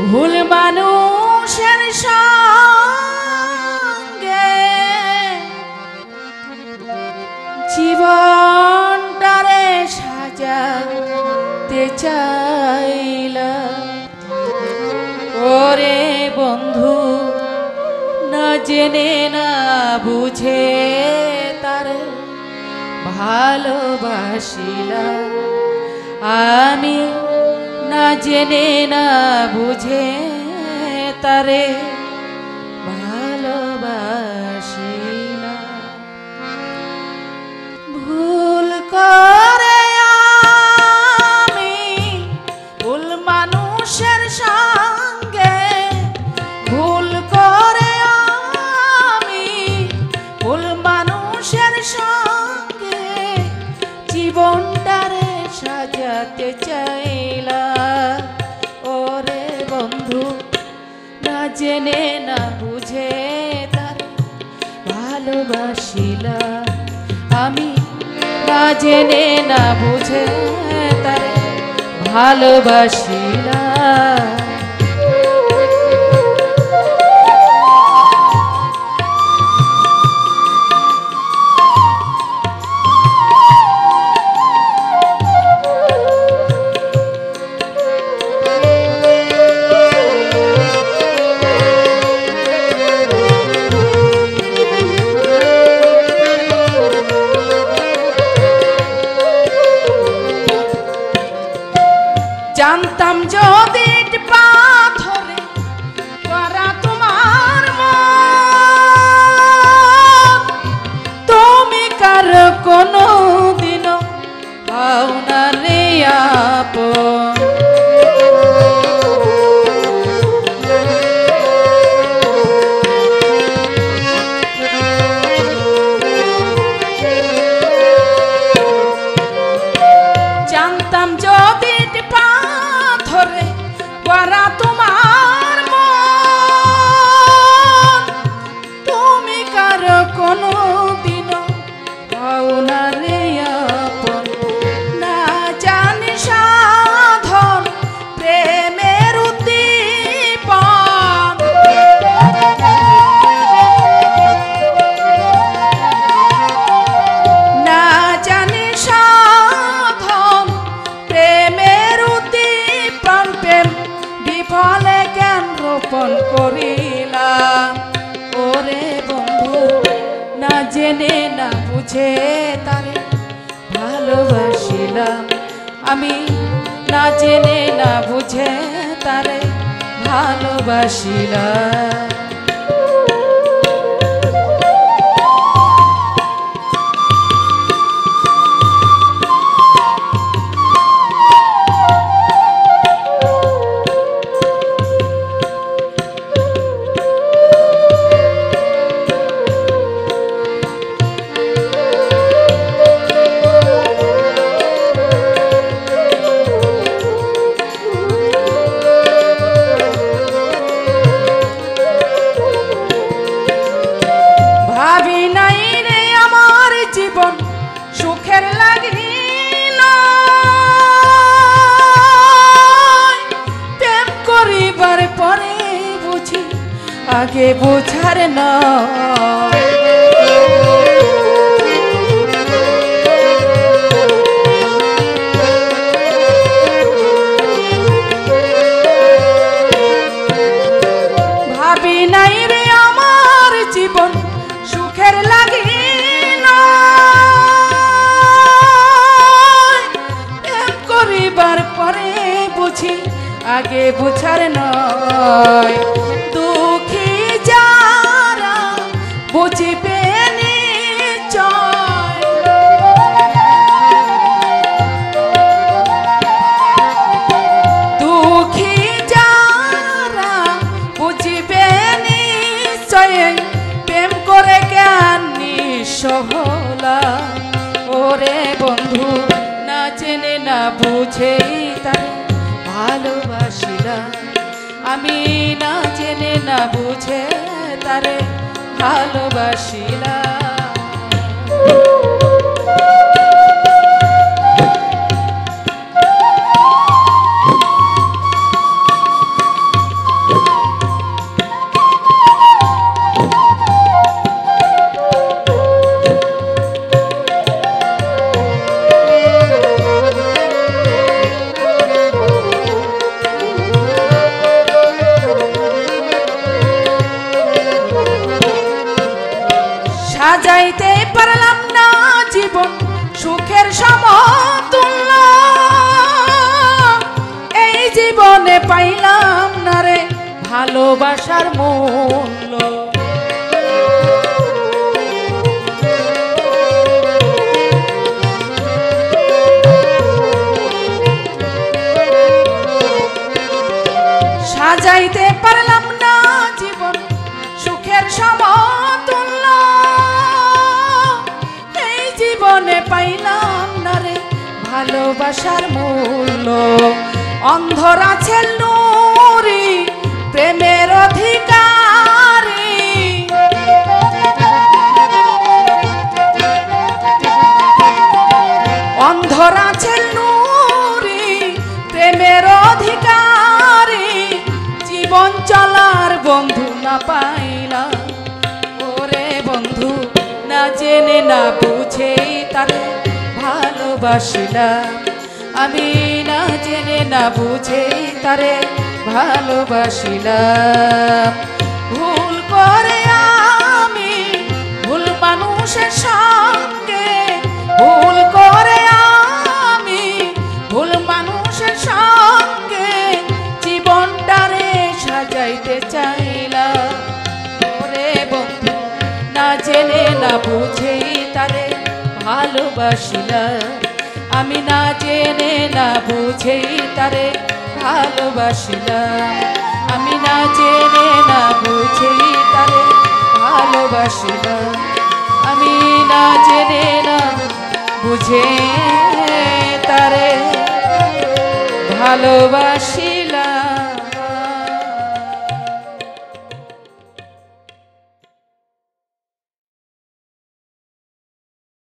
ভুল মানুষের সঙ্গে জীবনটারে সাজাতে চাইলা ওরে বন্ধু না জেনে না বুঝে তারে ভালোবাসিলা আমি না জেনে না বুঝে তারে ভালোবাসিলা ভুল করে আমি ভুল মানুষের সঙ্গে ভুল করে আমি ভুল মানুষের সঙ্গে জীবনটারে সাজাতে চাইলা ওরে বন্ধু না জেনে না বুঝে তার ভালোবাসিলা আমি না জেনে না বুঝে তার ভালোবাসিলা জানতাম যদি পাথরে করা তোমার মন তুমি কার কোনো দিনও পাও না রে আপন জানতাম যদি করা তোমার মন তুমি কার কোনো দিনও পাও না রে আপন না জানি সাধন প্রেমের উদ্দীপন না জানি সাধন প্রেমের উদ্দীপন প্রেম বিফলে জ্ঞান রোপণ করিলাম ওরে বন্ধু না জেনে না বুঝে তারে ভালোবাসিলাম আমি না জেনে না বুঝে তারে ভালোবাসিলাম সুখের লাগিনা প্রেম করিবার পরে বুঝি আগে বোঝার নয় ভাবি নাই রে আমার জীবন সুখের লাগিনা পরে বুঝি আগে বুঝার নয় দুঃখী যারা বুঝিবে নিশ্চয় দুঃখী যারা বুঝিবে নিশ্চয় প্রেম করে জ্ঞান নিঃস্ব হলাম ওরে বন্ধু না জেনে না বুঝেই তার ভালোবাসিলাম আমি না জেনে না বুঝে তারে ভালোবাসিলাম পারলাম না জীবন সুখের সমতুল্য, এই জীবনে পাইলাম না রে ভালোবাসার মূল্য। সাজাইতে পারলাম না জীবন সুখের সমতুল্য, এই জীবনে পাইলাম না রে ভালোবাসার মূল্য। অন্ধর আছে নুরি প্রেমের অধিকারী, অন্ধর আছে নুরি প্রেমের অধিকারী, জীবন চলার বন্ধু না পাইলাম। ওরে বন্ধু না জেনে না বুঝেই তারে ভালোবাসিলাম, আমি না জেনে না বুঝেই তারে ভালোবাসিলাম। ভুল করে আমি ভুল মানুষের সঙ্গে, ভুল করে আমি ভুল মানুষের সঙ্গে জীবনটারে সাজাইতে চাইলাম। ওরে বন্ধু না জেনে না বুঝেই তারে ভালোবাসিলাম, আমি না জেনে না বুঝেই তারে ভালোবাসিলাম, আমি না জেনে না বুঝেই তারে ভালোবাসিলাম, আমি না জেনে না বুঝে তারে ভালোবাসি।